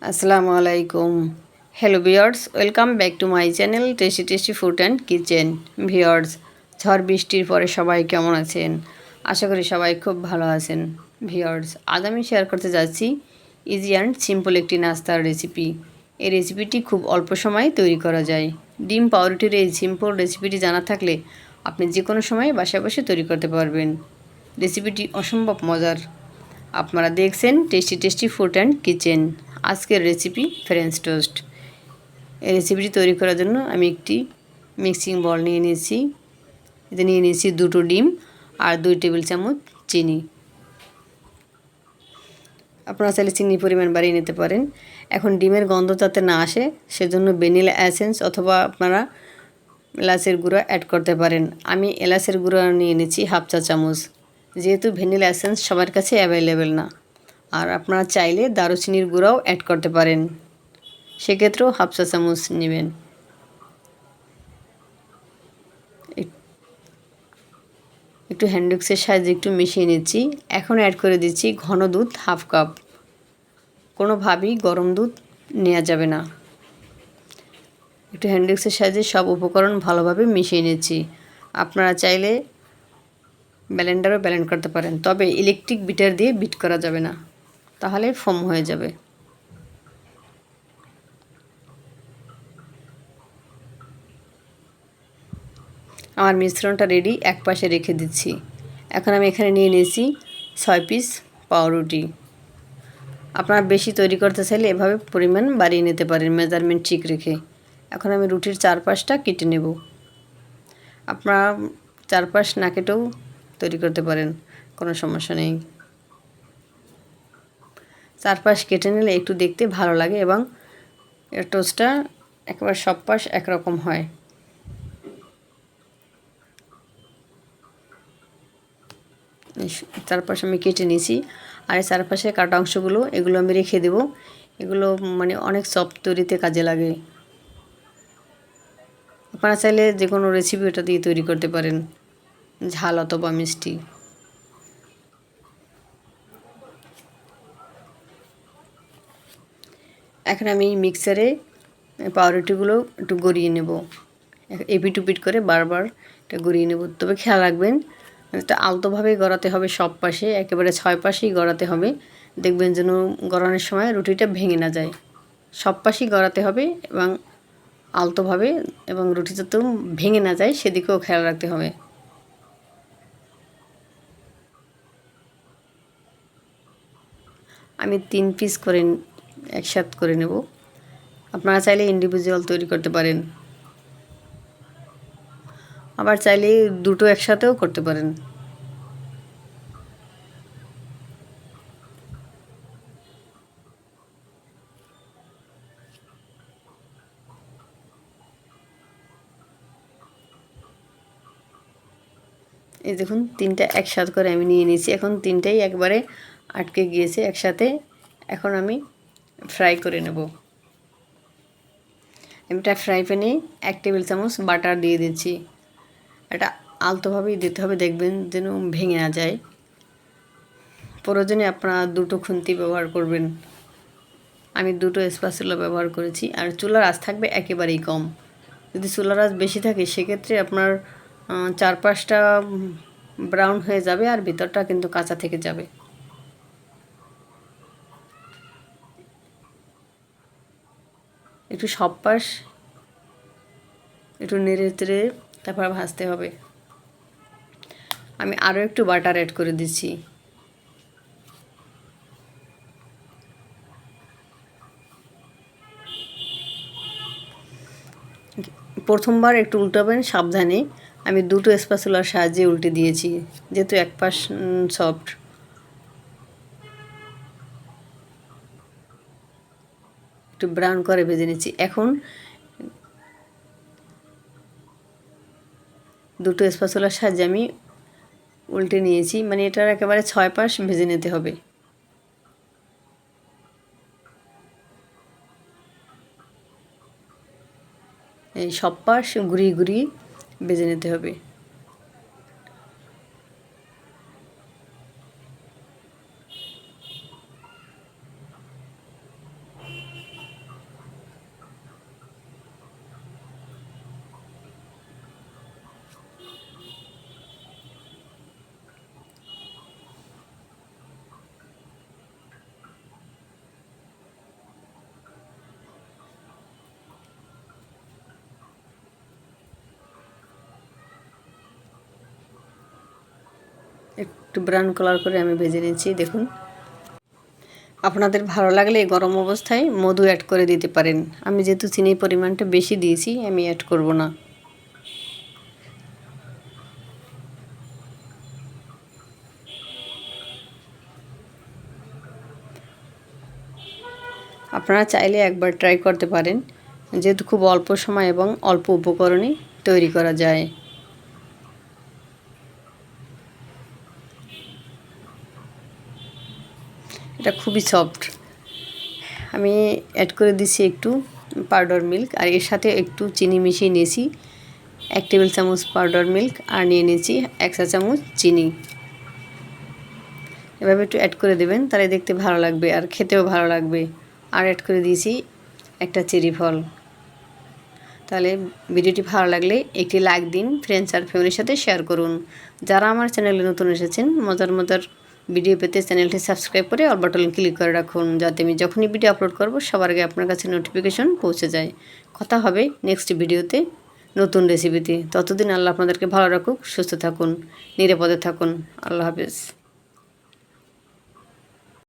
Assalamu alaikum. Hello viewers, welcome back to my channel Tasty Food and Kitchen. Viewers, ঝড় বৃষ্টির পরে সবাই কেমন আছেন? আশা করি সবাই খুব ভালো আছেন। ভিউয়ার্স, আজ আমি শেয়ার করতে যাচ্ছি ইজি অ্যান্ড সিম্পল একটি নাস্তার রেসিপি। এই রেসিপিটি খুব অল্প সময়ে তৈরি করা যায়। ডিম পাউরুটির এই সিম্পল রেসিপিটি জানা থাকলে আপনি যে কোনো সময় বাসায় বসে তৈরি করতে পারবেন। রেসিপিটি অসম্ভব মজার। আপনারা দেখছেন টেস্টি ফুড অ্যান্ড কিচেন। আজকের রেসিপি ফ্রেঞ্চ টোস্ট। এই রেসিপিটি তৈরি করার জন্য আমি একটি মিক্সিং বল নিয়ে নিয়েছি। এতে নিয়ে নিয়েছি 2টো ডিম আর 2 টেবিল চামচ চিনি। আপনারা চাইলে চিনির পরিমাণ বাড়িয়ে নিতে পারেন। এখন ডিমের গন্ধ যাতে না আসে সেজন্য ভ্যানিলা এসেন্স অথবা আপনারা এলাচের গুঁড়া অ্যাড করতে পারেন। আমি এলাচের গুঁড়া নিয়ে নিয়েছি 1/2 চা চামচ, যেহেতু ভ্যানিলা এসেন্স সবার কাছে অ্যাভেলেবেল না। আর আপনারা চাইলে দারুচিনির গুঁড়াও অ্যাড করতে পারেন, সেক্ষেত্রেও 1/2 চা চামচ নেবেন। একটু হ্যান্ডউইক্সের সাহায্যে একটু মিশিয়ে নিচ্ছি। এখন অ্যাড করে দিচ্ছি ঘন দুধ 1/2 কাপ। কোনোভাবেই গরম দুধ নেওয়া যাবে না। একটু হ্যান্ডউইক্সের সাহায্যে সব উপকরণ ভালোভাবে মিশিয়ে নিচ্ছি। আপনারা চাইলে ব্লেন্ডারও ব্লেন্ড করতে পারেন, তবে ইলেকট্রিক বিটার দিয়ে বিট করা যাবে না, তাহলে ফোম হয়ে যাবে। আমার মিশ্রণটা রেডি, এক পাশে রেখে দিচ্ছি। এখন আমি এখানে নিয়ে নিয়েছি 6 পিস পাউরুটি। আপনারা বেশি তৈরি করতে চাইলে এভাবে পরিমাণ বাড়িয়ে নিতে পারেন, মেজারমেন্ট ঠিক রেখে। এখন আমি রুটির চারপাশটা কেটে নেব। আপনারা চারপাশ না কেটেও তৈরি করতে পারেন, কোনো সমস্যা নেই। চারপাশ কেটে নিলে একটু দেখতে ভালো লাগে এবং এর টোস্টটা একেবারে সব পাশ একরকম হয়। চারপাশে আমি কেটে নিয়েছি, আর এই চারপাশে কাটা অংশগুলো এগুলো আমি রেখে দেব। এগুলো মানে অনেক সফট তৈরিতে কাজে লাগে। আপনারা চাইলে যে কোনো রেসিপি এটা দিয়ে তৈরি করতে পারেন, ঝাল অথবা মিষ্টি। এখন আমি মিক্সারে পাউরুটিগুলো একটু গড়িয়ে নেব, এপিট উপিট করে বারবার এটা গড়িয়ে নেব। তবে খেয়াল রাখবেন এটা আলতোভাবেই গড়াতে হবে, সব পাশে একেবারে 6 পাশেই গড়াতে হবে। দেখবেন যেন গড়ানোর সময় রুটিটা ভেঙে না যায়। সব পাশেই গড়াতে হবে এবং আলতোভাবে, এবং রুটি যাতে ভেঙে না যায় সেদিকেও খেয়াল রাখতে হবে। আমি 3 পিস করে একসাথে করে নেব। আপনারা চাইলে ইন্ডিভিজুয়াল তৈরি করতে পারেন, আবার চাইলে দুটো একসাথেও করতে পারেন। এই দেখুন 3টা একসাথে করে আমি নিয়ে নিয়েছি। এখন 3টাই একবারে আটকে গিয়েছে একসাথে। এখন আমি ফ্রাই করে নেব। আমি একটা ফ্রাই প্যানে 1 টেবিল চামচ বাটার দিয়ে দিচ্ছি। এটা আলতোভাবেই দিতে হবে, দেখবেন যেন ভেঙে না যায়। প্রয়োজনে আপনারা 2টো খুন্তি ব্যবহার করবেন। আমি 2টো স্প্যাচুলা ব্যবহার করেছি। আর চুলার আঁচ থাকবে একেবারেই কম। যদি চুলার আঁচ বেশি থাকে সেক্ষেত্রে আপনার চারপাশটা ব্রাউন হয়ে যাবে আর ভিতরটা কিন্তু কাঁচা থেকে যাবে। একটু সব পাশ একটু নেড়ে চেড়ে তারপর ভাজতে হবে। আমি আরও একটু বাটার অ্যাড করে দিচ্ছি। প্রথমবার একটু উল্টাবেন সাবধানে। আমি 2টো স্প্যাচুলার সাহায্যে উল্টে দিয়েছি, যেহেতু এক পাশ সফট। একটু ব্রাউন করে ভেজে নিচ্ছি। এখন 2টো স্প্যাচুলার সাহায্যে আমি উল্টে নিয়েছি, মানে এটার একেবারে 6 পাশ ভেজে নিতে হবে। এই সব পাশ ঘুরিয়ে ঘুরিয়ে ভেজে নিতে হবে। একটু ব্রাউন কালার করে আমি ভেজে নিচ্ছি। দেখুন, আপনাদের ভালো লাগলে গরম অবস্থায় মধু অ্যাড করে দিতে পারেন। আমি যেহেতু চিনির পরিমাণটা বেশি দিয়েছি, আমি অ্যাড করব না। আপনারা চাইলে একবার ট্রাই করতে পারেন, যেহেতু খুব অল্প সময় এবং অল্প উপকরণে তৈরি করা যায়। এটা খুবই সফট। আমি অ্যাড করে দিচ্ছি একটু পাউডার মিল্ক, আর এর সাথে একটু চিনি মিশিয়ে নিয়েছি 1 টেবিল চামচ পাউডার মিল্ক, আর নিয়ে নিয়েছি 1 চা চামচ চিনি। এভাবে একটু অ্যাড করে দেবেন, তাহলে দেখতে ভালো লাগবে আর খেতেও ভালো লাগবে। আর অ্যাড করে দিয়েছি একটা চেরি ফল। তাহলে ভিডিওটি ভালো লাগলে একটি লাইক দিন, ফ্রেন্ডস আর ফ্যামিলির সাথে শেয়ার করুন। যারা আমার চ্যানেলে নতুন এসেছেন, মজার মজার ভিডিও পেতে চ্যানেলটি সাবস্ক্রাইব করে অল বাটন ক্লিক করে রাখুন, যাতে আমি যখনই ভিডিও আপলোড করব সবার আগে আপনার কাছে নোটিফিকেশন পৌঁছে যায়। কথা হবে নেক্সট ভিডিওতে নতুন রেসিপিতে। ততদিন আল্লাহ আপনাদেরকে ভালো রাখুক, সুস্থ থাকুন, নিরাপদে থাকুন। আল্লাহ হাফেজ।